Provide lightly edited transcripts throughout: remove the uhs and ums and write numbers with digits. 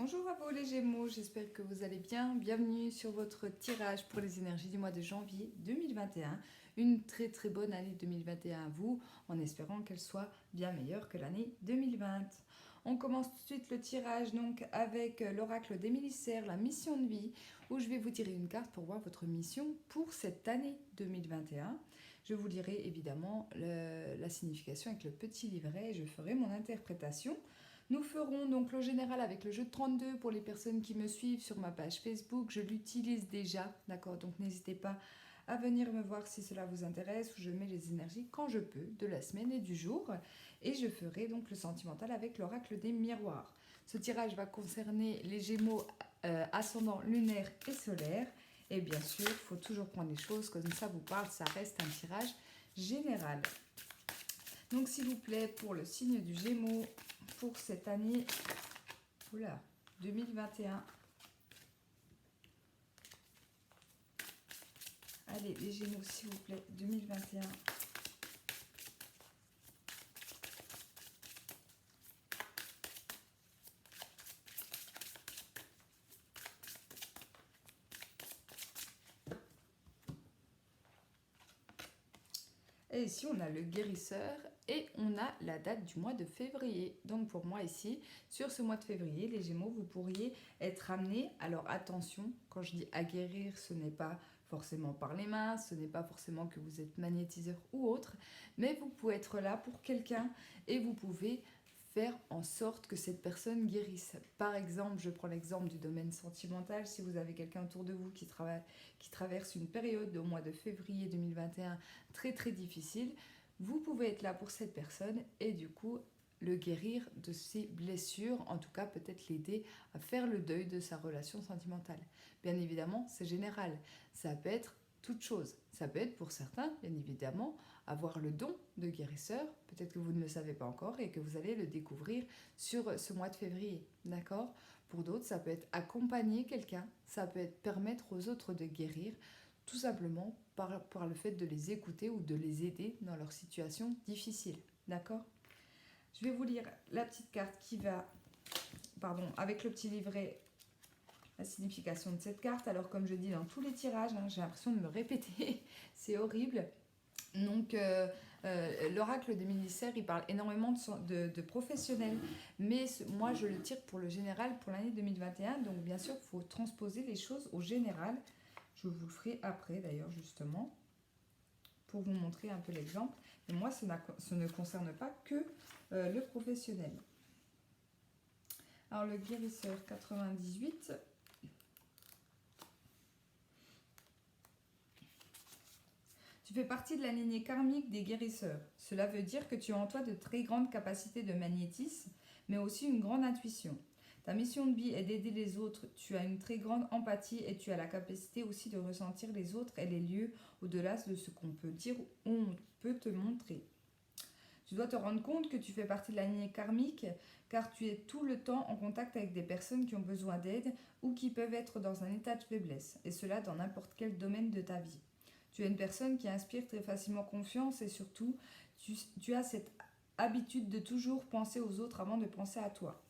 Bonjour à vous les Gémeaux, j'espère que vous allez bien. Bienvenue sur votre tirage pour les énergies du mois de janvier 2021. Une très bonne année 2021 à vous, en espérant qu'elle soit bien meilleure que l'année 2020. On commence tout de suite le tirage donc avec l'oracle des Mélissaires, la mission de vie, où je vais vous tirer une carte pour voir votre mission pour cette année 2021. Je vous lirai évidemment la signification avec le petit livret et je ferai mon interprétation. Nous ferons donc le général avec le jeu de 32 pour les personnes qui me suivent sur ma page Facebook. Je l'utilise déjà, d'accord? Donc n'hésitez pas à venir me voir si cela vous intéresse, où je mets les énergies quand je peux, de la semaine et du jour. Et je ferai donc le sentimental avec l'oracle des miroirs. Ce tirage va concerner les Gémeaux ascendant lunaire et solaire. Et bien sûr, il faut toujours prendre les choses comme ça vous parle, ça reste un tirage général. Donc s'il vous plaît, pour le signe du Gémeaux, pour cette année 2021. Allez, les Gémeaux, s'il vous plaît, 2021. Et ici, on a le guérisseur et on a la date du mois de février. Donc pour moi ici, sur ce mois de février, les Gémeaux, vous pourriez être amenés. Alors attention, quand je dis à guérir, ce n'est pas forcément par les mains, ce n'est pas forcément que vous êtes magnétiseur ou autre, mais vous pouvez être là pour quelqu'un et vous pouvez faire en sorte que cette personne guérisse. Par exemple, je prends l'exemple du domaine sentimental, si vous avez quelqu'un autour de vous qui traverse une période au mois de février 2021 très difficile, vous pouvez être là pour cette personne et du coup le guérir de ses blessures, en tout cas peut-être l'aider à faire le deuil de sa relation sentimentale. Bien évidemment, c'est général, ça peut être toute chose. Ça peut être pour certains, bien évidemment, avoir le don de guérisseur. Peut-être que vous ne le savez pas encore et que vous allez le découvrir sur ce mois de février. D'accord? Pour d'autres, ça peut être accompagner quelqu'un. Ça peut être permettre aux autres de guérir, tout simplement par le fait de les écouter ou de les aider dans leur situation difficile. D'accord? Je vais vous lire la petite carte qui va, avec le petit livret, la signification de cette carte. Alors comme je dis dans tous les tirages, j'ai l'impression de me répéter, c'est horrible. Donc l'oracle des Mélissaires, il parle énormément de professionnels, mais moi je le tire pour le général pour l'année 2021, donc bien sûr il faut transposer les choses au général. Je vous le ferai après d'ailleurs justement, pour vous montrer un peu l'exemple. Et moi ce ne concerne pas que le professionnel. Alors le guérisseur 98... Tu fais partie de la lignée karmique des guérisseurs. Cela veut dire que tu as en toi de très grandes capacités de magnétisme, mais aussi une grande intuition. Ta mission de vie est d'aider les autres. Tu as une très grande empathie et tu as la capacité aussi de ressentir les autres et les lieux au-delà de ce qu'on peut dire ou on peut te montrer. Tu dois te rendre compte que tu fais partie de la lignée karmique car tu es tout le temps en contact avec des personnes qui ont besoin d'aide ou qui peuvent être dans un état de faiblesse, et cela dans n'importe quel domaine de ta vie. Tu es une personne qui inspire très facilement confiance et surtout, tu as cette habitude de toujours penser aux autres avant de penser à toi.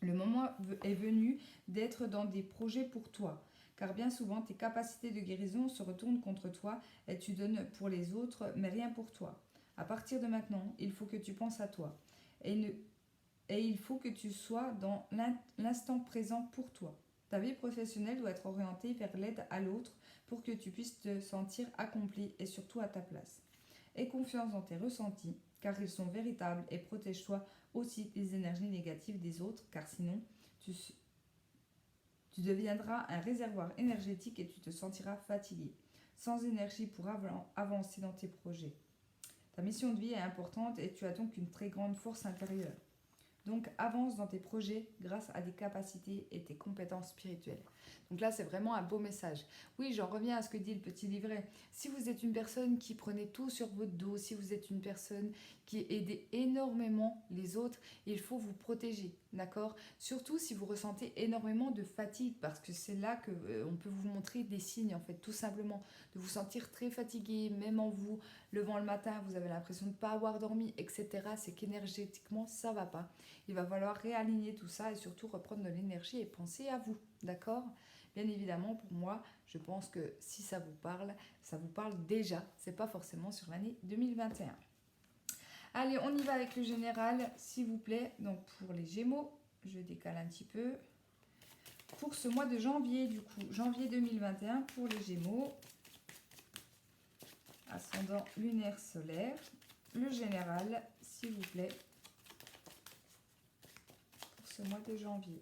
Le moment est venu d'être dans des projets pour toi, car bien souvent tes capacités de guérison se retournent contre toi et tu donnes pour les autres mais rien pour toi. À partir de maintenant, il faut que tu penses à toi et il faut que tu sois dans l'instant présent pour toi. Ta vie professionnelle doit être orientée vers l'aide à l'autre pour que tu puisses te sentir accompli et surtout à ta place. Aie confiance dans tes ressentis, car ils sont véritables, et protège-toi aussi des énergies négatives des autres, car sinon tu deviendras un réservoir énergétique et tu te sentiras fatigué, sans énergie pour avancer dans tes projets. Ta mission de vie est importante et tu as donc une très grande force intérieure. Donc avance dans tes projets grâce à des capacités et tes compétences spirituelles. Donc là, c'est vraiment un beau message. Oui, j'en reviens à ce que dit le petit livret. Si vous êtes une personne qui prenait tout sur votre dos, si vous êtes une personne qui aidez énormément les autres. Il faut vous protéger, d'accord? Surtout si vous ressentez énormément de fatigue, parce que c'est là que on peut vous montrer des signes, en fait, tout simplement. De vous sentir très fatigué, même en vous levant le matin, vous avez l'impression de ne pas avoir dormi, etc. C'est qu'énergétiquement, ça va pas. Il va falloir réaligner tout ça et surtout reprendre de l'énergie et penser à vous, d'accord? Bien évidemment, pour moi, je pense que si ça vous parle déjà. C'est pas forcément sur l'année 2021. Allez, on y va avec le général, s'il vous plaît. Donc pour les Gémeaux, je décale un petit peu. Pour ce mois de janvier, du coup, janvier 2021, pour les Gémeaux, ascendant lunaire solaire, le général, s'il vous plaît, pour ce mois de janvier.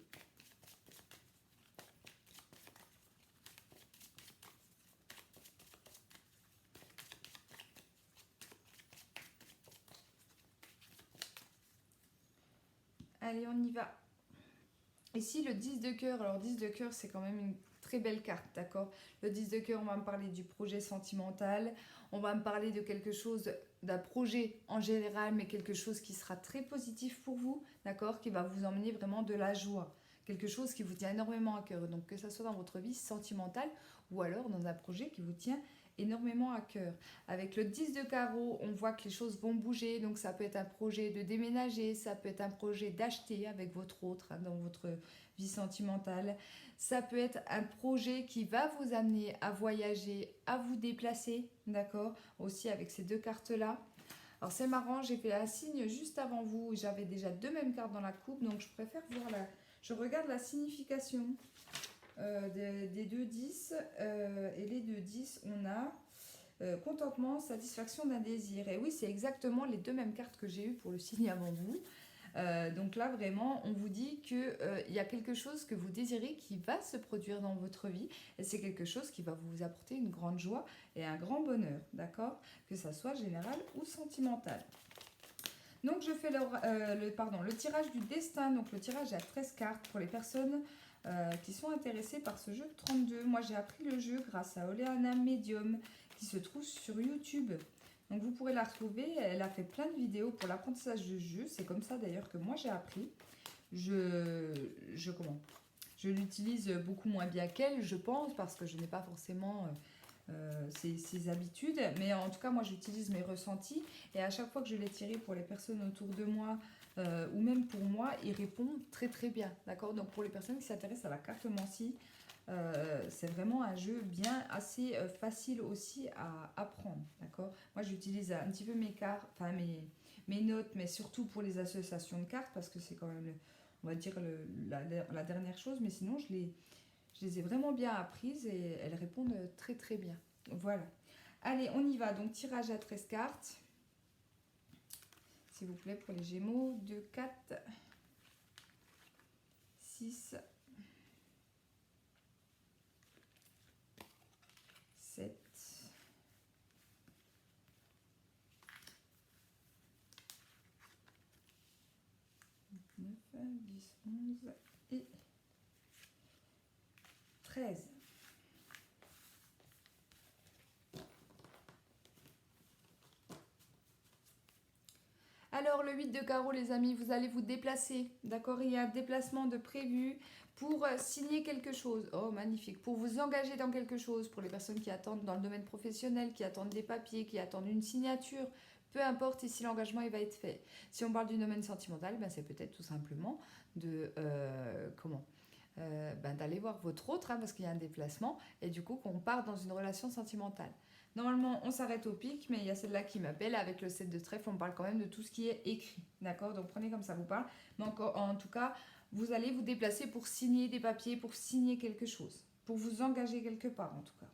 Allez, on y va. Ici, le 10 de cœur. Alors, 10 de cœur, c'est quand même une très belle carte, d'accord? Le 10 de cœur, on va me parler du projet sentimental. On va me parler de quelque chose, d'un projet en général, mais quelque chose qui sera très positif pour vous, d'accord? Qui va vous emmener vraiment de la joie. Quelque chose qui vous tient énormément à cœur. Donc, que ce soit dans votre vie sentimentale ou alors dans un projet qui vous tient énormément à cœur. Avec le 10 de carreau, on voit que les choses vont bouger, donc ça peut être un projet de déménager, ça peut être un projet d'acheter avec votre autre dans votre vie sentimentale, ça peut être un projet qui va vous amener à voyager, à vous déplacer, d'accord, aussi avec ces deux cartes-là. Alors c'est marrant, j'ai fait un signe juste avant vous, j'avais déjà deux mêmes cartes dans la coupe, donc je préfère voir je regarde la signification. Des deux 10 et les deux 10 on a contentement, satisfaction d'un désir, et oui c'est exactement les deux mêmes cartes que j'ai eues pour le signe avant vous. Donc là vraiment on vous dit que il y a quelque chose que vous désirez qui va se produire dans votre vie, et c'est quelque chose qui va vous apporter une grande joie et un grand bonheur, d'accord, que ça soit général ou sentimental. Donc je fais le tirage du destin, donc le tirage à 13 cartes pour les personnes qui sont intéressés par ce jeu 32. Moi, j'ai appris le jeu grâce à Oleana Medium qui se trouve sur YouTube. Donc, vous pourrez la retrouver. Elle a fait plein de vidéos pour l'apprentissage du jeu. C'est comme ça d'ailleurs que moi, j'ai appris. Je l'utilise beaucoup moins bien qu'elle, je pense, parce que je n'ai pas forcément ses habitudes. Mais en tout cas, moi, j'utilise mes ressentis. Et à chaque fois que je l'ai tiré pour les personnes autour de moi, ou même pour moi, il répond très très bien, d'accord? Donc pour les personnes qui s'intéressent à la cartomancie, c'est vraiment un jeu bien assez facile aussi à apprendre, d'accord? Moi j'utilise un petit peu mes cartes, enfin mes notes, mais surtout pour les associations de cartes, parce que c'est quand même, on va dire, la dernière chose, mais sinon je les ai vraiment bien apprises et elles répondent très très bien. Voilà. Allez, on y va, donc tirage à 13 cartes. S'il vous plaît, pour les Gémeaux, 2, 4, 6, 7, 9, 10, 11 et 13. Alors le 8 de carreau les amis, vous allez vous déplacer, d'accord? Il y a un déplacement de prévu pour signer quelque chose. Oh magnifique, pour vous engager dans quelque chose, pour les personnes qui attendent dans le domaine professionnel, qui attendent des papiers, qui attendent une signature, peu importe ici l'engagement il va être fait. Si on parle du domaine sentimental, ben, c'est peut-être tout simplement de d'aller voir votre autre, hein, parce qu'il y a un déplacement, et du coup qu'on part dans une relation sentimentale. Normalement, on s'arrête au pic, mais il y a celle-là qui m'appelle. Avec le 7 de trèfle, on parle quand même de tout ce qui est écrit. D'accord? Donc prenez comme ça vous parle. Mais en tout cas, vous allez vous déplacer pour signer des papiers, pour signer quelque chose. Pour vous engager quelque part, en tout cas.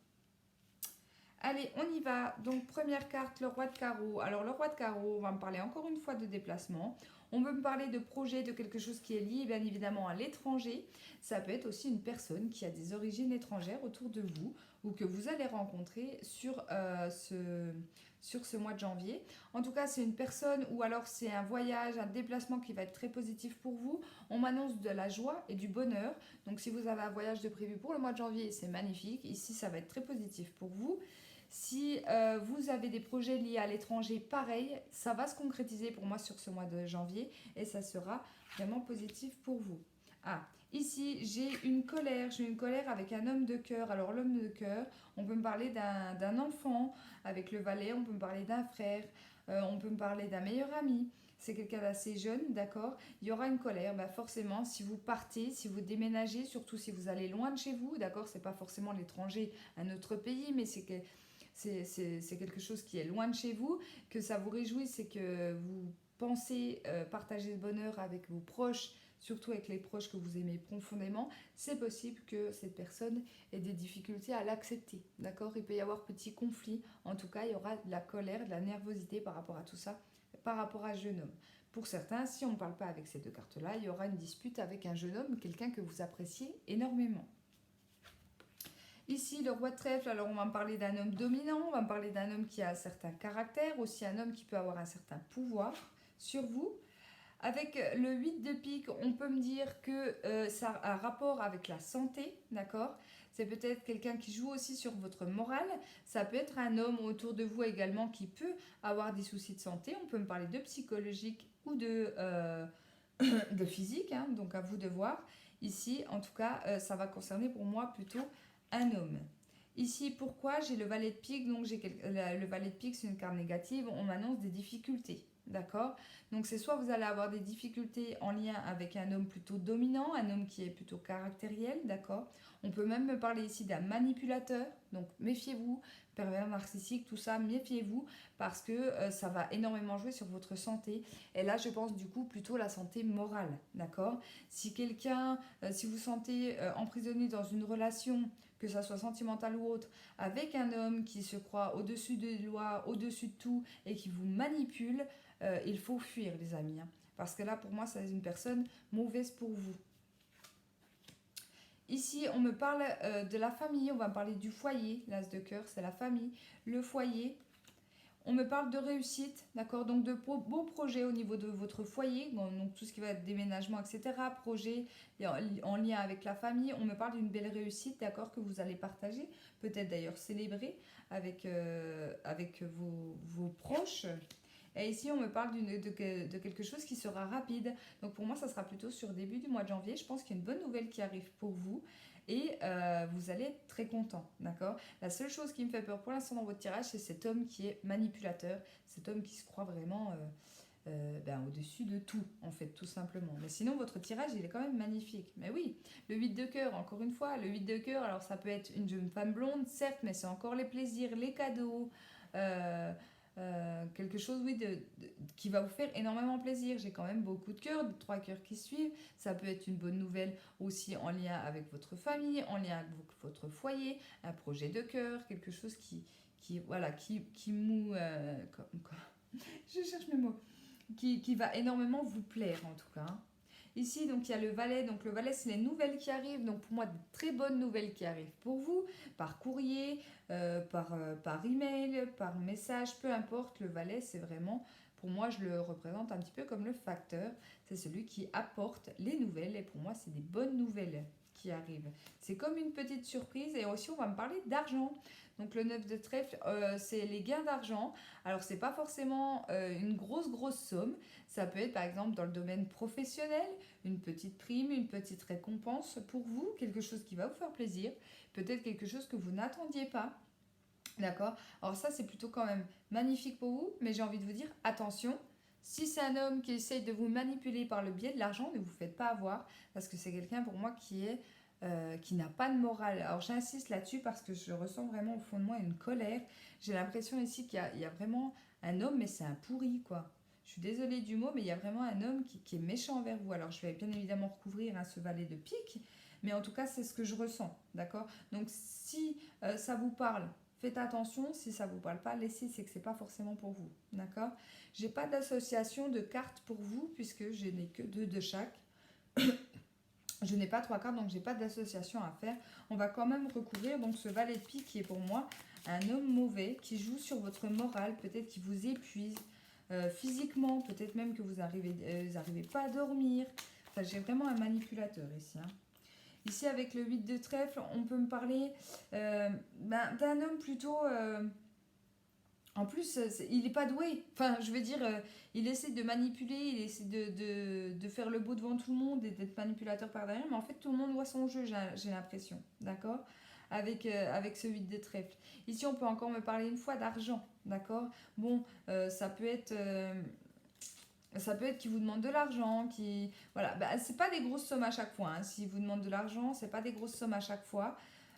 Allez, on y va. Donc, première carte, le roi de carreau. Alors, le roi de carreau, on va me parler encore une fois de déplacement. On peut me parler de projet, de quelque chose qui est lié, bien évidemment, à l'étranger. Ça peut être aussi une personne qui a des origines étrangères autour de vous ou que vous allez rencontrer sur ce mois de janvier. En tout cas, c'est une personne ou alors c'est un voyage, un déplacement qui va être très positif pour vous. On m'annonce de la joie et du bonheur. Donc, si vous avez un voyage de prévu pour le mois de janvier, c'est magnifique. Ici, ça va être très positif pour vous. Si vous avez des projets liés à l'étranger, pareil, ça va se concrétiser pour moi sur ce mois de janvier et ça sera vraiment positif pour vous. Ah, ici, j'ai une colère avec un homme de cœur. Alors l'homme de cœur, on peut me parler d'un enfant avec le valet, on peut me parler d'un frère, on peut me parler d'un meilleur ami. C'est quelqu'un d'assez jeune, d'accord. Il y aura une colère, bah forcément, si vous partez, si vous déménagez, surtout si vous allez loin de chez vous, d'accord. C'est pas forcément l'étranger, un autre pays, mais c'est quelque chose qui est loin de chez vous, que ça vous réjouit, c'est que vous pensez partager ce bonheur avec vos proches, surtout avec les proches que vous aimez profondément. C'est possible que cette personne ait des difficultés à l'accepter, d'accord. Il peut y avoir petit conflit, en tout cas il y aura de la colère, de la nervosité par rapport à tout ça, par rapport à ce jeune homme. Pour certains, si on ne parle pas avec ces deux cartes-là, il y aura une dispute avec un jeune homme, quelqu'un que vous appréciez énormément. Ici, le roi de trèfle, alors on va me parler d'un homme dominant, on va me parler d'un homme qui a un certain caractère, aussi un homme qui peut avoir un certain pouvoir sur vous. Avec le 8 de pique, on peut me dire que ça a un rapport avec la santé, d'accord. C'est peut-être quelqu'un qui joue aussi sur votre morale. Ça peut être un homme autour de vous également qui peut avoir des soucis de santé. On peut me parler de psychologique ou de physique, hein, donc à vous de voir. Ici, en tout cas, ça va concerner pour moi plutôt un homme. Ici, pourquoi j'ai le valet de pique? Donc, le valet de pique, c'est une carte négative. On m'annonce des difficultés. D'accord. Donc, c'est soit vous allez avoir des difficultés en lien avec un homme plutôt dominant, un homme qui est plutôt caractériel. D'accord. On peut même me parler ici d'un manipulateur. Donc, méfiez-vous. Pervers narcissique, tout ça, méfiez-vous parce que ça va énormément jouer sur votre santé. Et là, je pense du coup plutôt la santé morale. D'accord. Si si vous sentez emprisonné dans une relation, que ça soit sentimental ou autre, avec un homme qui se croit au-dessus des lois, au-dessus de tout et qui vous manipule, il faut fuir, les amis. Hein. Parce que là, pour moi, c'est une personne mauvaise pour vous. Ici, on me parle de la famille, on va me parler du foyer. L'as de cœur, c'est la famille. Le foyer, on me parle de réussite, d'accord. Donc de beaux projets au niveau de votre foyer, donc tout ce qui va être déménagement, etc. Projets en lien avec la famille. On me parle d'une belle réussite, d'accord, que vous allez partager, peut-être d'ailleurs célébrer avec vos proches. Et ici, on me parle de quelque chose qui sera rapide. Donc pour moi, ça sera plutôt sur début du mois de janvier. Je pense qu'il y a une bonne nouvelle qui arrive pour vous. Et vous allez être très content, d'accord. La seule chose qui me fait peur pour l'instant dans votre tirage, c'est cet homme qui est manipulateur. Cet homme qui se croit vraiment au-dessus de tout, en fait, tout simplement. Mais sinon, votre tirage, il est quand même magnifique. Mais oui, le 8 de cœur, encore une fois, le 8 de cœur, alors ça peut être une jeune femme blonde, certes, mais c'est encore les plaisirs, les cadeaux... quelque chose oui, qui va vous faire énormément plaisir. J'ai quand même beaucoup de cœurs, 3 cœurs qui suivent. Ça peut être une bonne nouvelle aussi en lien avec votre famille, en lien avec votre foyer, un projet de cœur, quelque chose qui mou... je cherche mes mots. Qui va énormément vous plaire en tout cas. Ici, donc il y a le valet. Donc le valet, c'est les nouvelles qui arrivent. Donc pour moi, de très bonnes nouvelles qui arrivent pour vous, par courrier, par email, par message, peu importe. Le valet, c'est vraiment, pour moi, je le représente un petit peu comme le facteur. C'est celui qui apporte les nouvelles. Et pour moi, c'est des bonnes nouvelles qui arrivent. C'est comme une petite surprise. Et aussi, on va me parler d'argent. Donc le 9 de trèfle, c'est les gains d'argent. Alors c'est pas forcément une grosse somme. Ça peut être par exemple dans le domaine professionnel, une petite prime, une petite récompense pour vous, quelque chose qui va vous faire plaisir, peut-être quelque chose que vous n'attendiez pas. D'accord. Alors ça c'est plutôt quand même magnifique pour vous, mais j'ai envie de vous dire attention. Si c'est un homme qui essaye de vous manipuler par le biais de l'argent, ne vous faites pas avoir, parce que c'est quelqu'un pour moi qui n'a pas de morale. Alors j'insiste là-dessus parce que je ressens vraiment au fond de moi une colère. J'ai l'impression ici qu'il y a vraiment un homme, mais c'est un pourri quoi. Je suis désolée du mot, mais il y a vraiment un homme qui est méchant envers vous. Alors je vais bien évidemment recouvrir ce valet de pique, mais en tout cas c'est ce que je ressens, d'accord. Donc si ça vous parle, faites attention. Si ça vous parle pas, laissez, c'est que c'est pas forcément pour vous, d'accord. J'ai pas d'association de cartes pour vous puisque je n'ai que 2 de chaque. Je n'ai pas 3 cartes, donc j'ai pas d'association à faire. On va quand même recouvrir donc ce valet de pique qui est pour moi un homme mauvais qui joue sur votre morale, peut-être qui vous épuise physiquement, peut-être même que vous n'arrivez pas à dormir. Enfin, j'ai vraiment un manipulateur ici. Hein. Ici, avec le 8 de trèfle, on peut me parler d'un homme plutôt En plus, il n'est pas doué. Enfin, je veux dire, il essaie de manipuler, il essaie de faire le beau devant tout le monde et d'être manipulateur par derrière, mais en fait, tout le monde voit son jeu, j'ai l'impression. D'accord? Avec ce 8 de trèfle. Ici, on peut encore me parler une fois d'argent. D'accord? Bon, ça peut être qu'il vous demande de l'argent, qui voilà, bah, c'est pas des grosses sommes à chaque fois. Hein. S'il vous demande de l'argent, c'est pas des grosses sommes à chaque fois.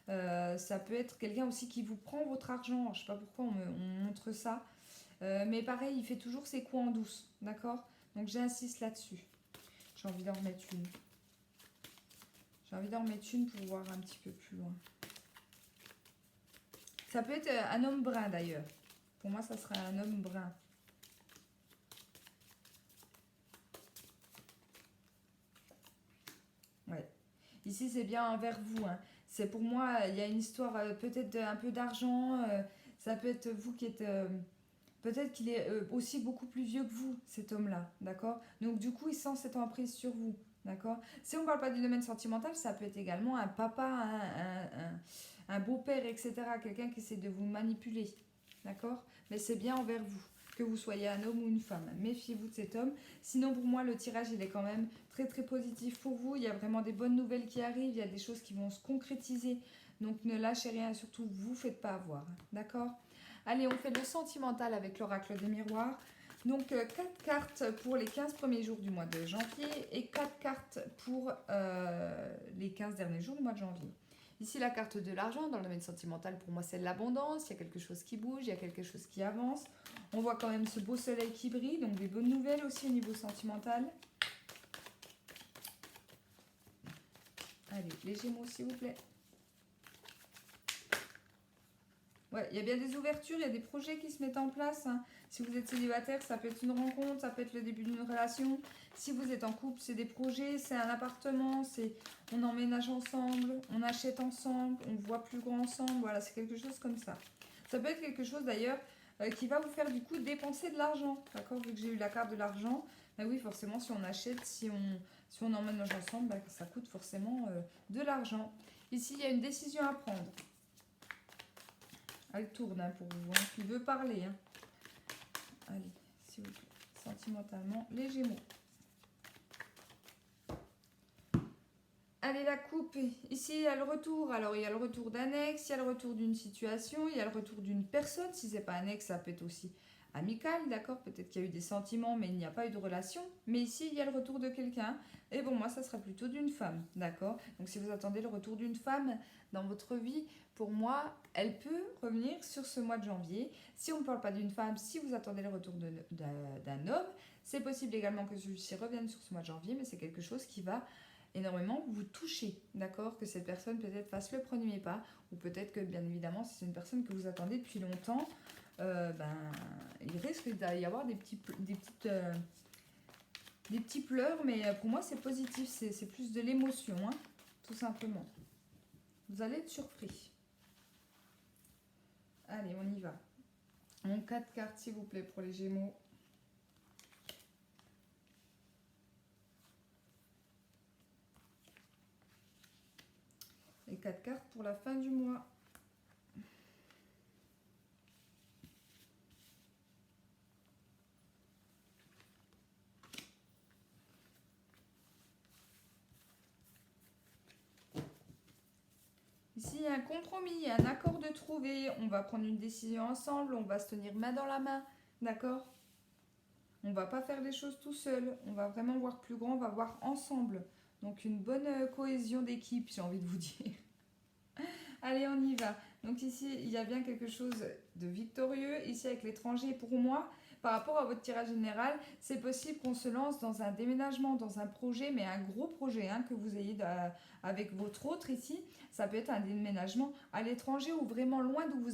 Ça peut être quelqu'un aussi qui vous prend votre argent. Je sais pas pourquoi on montre ça. Mais pareil, il fait toujours ses coups en douce. D'accord? Donc j'insiste là-dessus. J'ai envie d'en remettre une. J'ai envie d'en remettre une pour voir un petit peu plus loin. Ça peut être un homme brun d'ailleurs. Pour moi, ça serait un homme brun. Ouais. Ici, c'est bien envers vous. Hein. C'est pour moi, il y a une histoire peut-être un peu d'argent. Ça peut être vous qui êtes... peut-être qu'il est aussi beaucoup plus vieux que vous, cet homme-là. D'accord? Donc, du coup, il sent cette emprise sur vous. D'accord? Si on ne parle pas du domaine sentimental, ça peut être également un papa, un beau-père, etc. Quelqu'un qui essaie de vous manipuler. D'accord? Mais c'est bien envers vous. Que vous soyez un homme ou une femme. Méfiez-vous de cet homme. Sinon, pour moi, le tirage, il est quand même très, très positif pour vous. Il y a vraiment des bonnes nouvelles qui arrivent. Il y a des choses qui vont se concrétiser. Donc, ne lâchez rien. Surtout, vous ne faites pas avoir. D'accord? Allez, on fait le sentimental avec l'oracle des miroirs. Donc, 4 cartes pour les 15 premiers jours du mois de janvier et 4 cartes pour les 15 derniers jours du mois de janvier. Ici, la carte de l'argent, dans le domaine sentimental, pour moi, c'est l'abondance. Il y a quelque chose qui bouge, il y a quelque chose qui avance. On voit quand même ce beau soleil qui brille, donc des bonnes nouvelles aussi au niveau sentimental. Allez, les Gémeaux, s'il vous plaît. Ouais, il y a bien des ouvertures, il y a des projets qui se mettent en place. Hein. Si vous êtes célibataire, ça peut être une rencontre, ça peut être le début d'une relation. Si vous êtes en couple, c'est des projets, c'est un appartement, c'est on emménage ensemble, on achète ensemble, on voit plus grand ensemble. Voilà, c'est quelque chose comme ça. Ça peut être quelque chose d'ailleurs qui va vous faire du coup dépenser de l'argent. D'accord? Vu que j'ai eu la carte de l'argent, bah oui, forcément, si on achète, si on emménage ensemble, bah, ça coûte forcément de l'argent. Ici, il y a une décision à prendre. Elle tourne hein, pour vous, hein. Il veut parler. Hein. Allez, s'il vous plaît. Sentimentalement, les Gémeaux. Allez, la coupe. Ici, il y a le retour. Alors, il y a le retour d'un ex, il y a le retour d'une situation, il y a le retour d'une personne. Si c'est pas un ex, ça peut être aussi amical, d'accord? Peut-être qu'il y a eu des sentiments, mais il n'y a pas eu de relation. Mais ici, il y a le retour de quelqu'un. Et bon, moi, ça sera plutôt d'une femme, d'accord? Donc, si vous attendez le retour d'une femme dans votre vie, pour moi, elle peut revenir sur ce mois de janvier. Si on ne parle pas d'une femme, si vous attendez le retour d'un homme, c'est possible également que celui-ci revienne sur ce mois de janvier, mais c'est quelque chose qui va énormément vous touchez, d'accord? Que cette personne peut-être fasse le premier pas, ou peut-être que bien évidemment si c'est une personne que vous attendez depuis longtemps, il risque d'y avoir des petits pleurs, mais pour moi c'est positif, c'est plus de l'émotion, hein, tout simplement. Vous allez être surpris. Allez, on y va. Donc 4 cartes s'il vous plaît pour les Gémeaux. Et 4 cartes pour la fin du mois. Ici, il y a un compromis, il y a un accord de trouver. On va prendre une décision ensemble, on va se tenir main dans la main, d'accord? On ne va pas faire les choses tout seul. On va vraiment voir plus grand, on va voir ensemble. Donc une bonne cohésion d'équipe, j'ai envie de vous dire. Allez, on y va. Donc ici, il y a bien quelque chose de victorieux. Ici, avec l'étranger, pour moi, par rapport à votre tirage général, c'est possible qu'on se lance dans un déménagement, dans un projet, mais un gros projet hein, que vous ayez avec votre autre ici. Ça peut être un déménagement à l'étranger ou vraiment loin d'où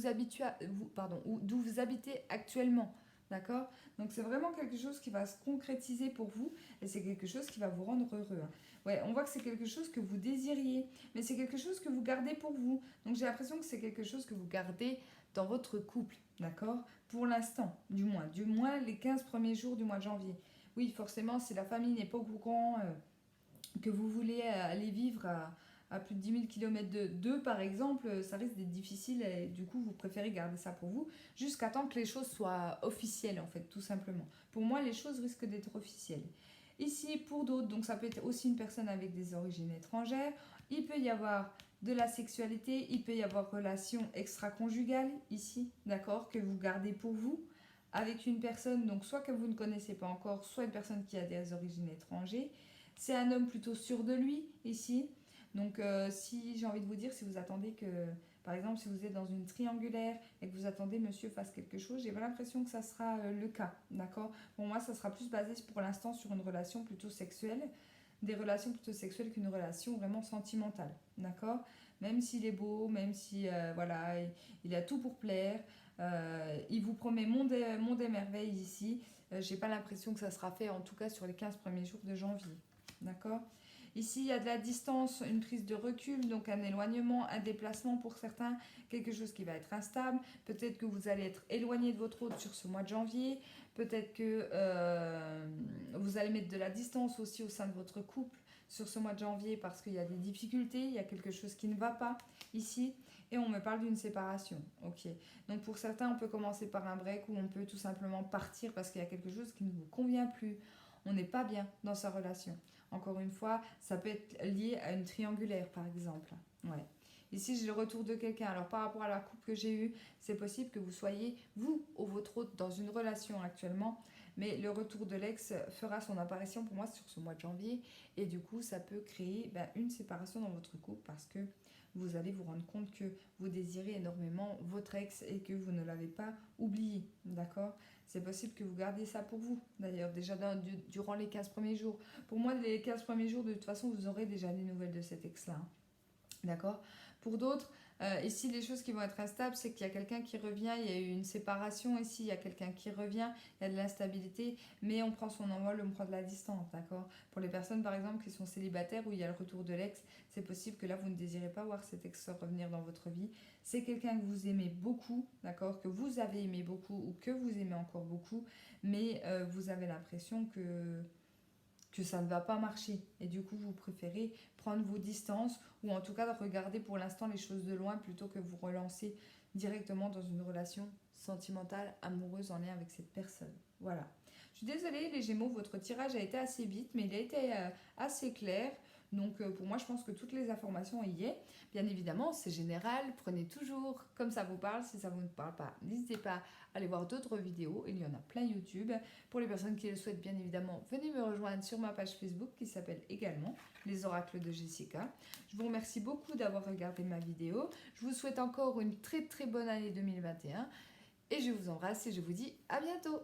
d'où vous habitez actuellement. D'accord? Donc c'est vraiment quelque chose qui va se concrétiser pour vous et c'est quelque chose qui va vous rendre heureux. Hein. Ouais, on voit que c'est quelque chose que vous désiriez, mais c'est quelque chose que vous gardez pour vous. Donc j'ai l'impression que c'est quelque chose que vous gardez dans votre couple, d'accord? Pour l'instant, du moins les 15 premiers jours du mois de janvier. Oui, forcément, si la famille n'est pas au courant que vous voulez aller vivre à plus de 10 000 km d'eux, par exemple, ça risque d'être difficile et du coup, vous préférez garder ça pour vous jusqu'à temps que les choses soient officielles, en fait, tout simplement. Pour moi, les choses risquent d'être officielles. Ici, pour d'autres, donc ça peut être aussi une personne avec des origines étrangères, il peut y avoir de la sexualité, il peut y avoir relation extra-conjugale ici, d'accord, que vous gardez pour vous avec une personne, donc soit que vous ne connaissez pas encore, soit une personne qui a des origines étrangères. C'est un homme plutôt sûr de lui ici. Donc si j'ai envie de vous dire, si vous attendez que, par exemple, si vous êtes dans une triangulaire et que vous attendez monsieur fasse quelque chose, j'ai pas l'impression que ça sera le cas, d'accord. Pour moi, ça sera plus basé pour l'instant sur une relation plutôt sexuelle, des relations plutôt sexuelles qu'une relation vraiment sentimentale, d'accord. Même s'il est beau, même si voilà, il a tout pour plaire, il vous promet monde et merveilles ici. J'ai pas l'impression que ça sera fait, en tout cas sur les 15 premiers jours de janvier. D'accord. Ici, il y a de la distance, une prise de recul, donc un éloignement, un déplacement pour certains, quelque chose qui va être instable. Peut-être que vous allez être éloigné de votre autre sur ce mois de janvier. Peut-être que vous allez mettre de la distance aussi au sein de votre couple sur ce mois de janvier parce qu'il y a des difficultés, il y a quelque chose qui ne va pas ici. Et on me parle d'une séparation. Ok. Donc pour certains, on peut commencer par un break ou on peut tout simplement partir parce qu'il y a quelque chose qui ne vous convient plus. On n'est pas bien dans sa relation. Encore une fois, ça peut être lié à une triangulaire, par exemple. Ouais. Ici, j'ai le retour de quelqu'un. Alors, par rapport à la coupe que j'ai eue, c'est possible que vous soyez, vous ou votre autre, dans une relation actuellement. Mais le retour de l'ex fera son apparition pour moi sur ce mois de janvier. Et du coup, ça peut créer une séparation dans votre couple parce que vous allez vous rendre compte que vous désirez énormément votre ex et que vous ne l'avez pas oublié. D'accord ? C'est possible que vous gardiez ça pour vous, d'ailleurs, déjà durant les 15 premiers jours. Pour moi, les 15 premiers jours, de toute façon, vous aurez déjà des nouvelles de cet ex-là. Hein. D'accord. Pour d'autres, ici, les choses qui vont être instables, c'est qu'il y a quelqu'un qui revient, il y a eu une séparation ici, il y a quelqu'un qui revient, il y a de l'instabilité, mais on prend son envol, on prend de la distance, d'accord. Pour les personnes, par exemple, qui sont célibataires, où il y a le retour de l'ex, c'est possible que là, vous ne désirez pas voir cet ex revenir dans votre vie. C'est quelqu'un que vous aimez beaucoup, d'accord, que vous avez aimé beaucoup ou que vous aimez encore beaucoup, mais vous avez l'impression que ça ne va pas marcher. Et du coup, vous préférez prendre vos distances ou en tout cas regarder pour l'instant les choses de loin plutôt que vous relancer directement dans une relation sentimentale, amoureuse en lien avec cette personne. Voilà. Je suis désolée les Gémeaux, votre tirage a été assez vite, mais il a été assez clair. Donc pour moi, je pense que toutes les informations y est. Bien évidemment, c'est général. Prenez toujours comme ça vous parle. Si ça ne vous parle pas, n'hésitez pas à aller voir d'autres vidéos. Il y en a plein YouTube. Pour les personnes qui le souhaitent, bien évidemment, venez me rejoindre sur ma page Facebook qui s'appelle également Les Oracles de Jessica. Je vous remercie beaucoup d'avoir regardé ma vidéo. Je vous souhaite encore une très très bonne année 2021. Et je vous embrasse et je vous dis à bientôt.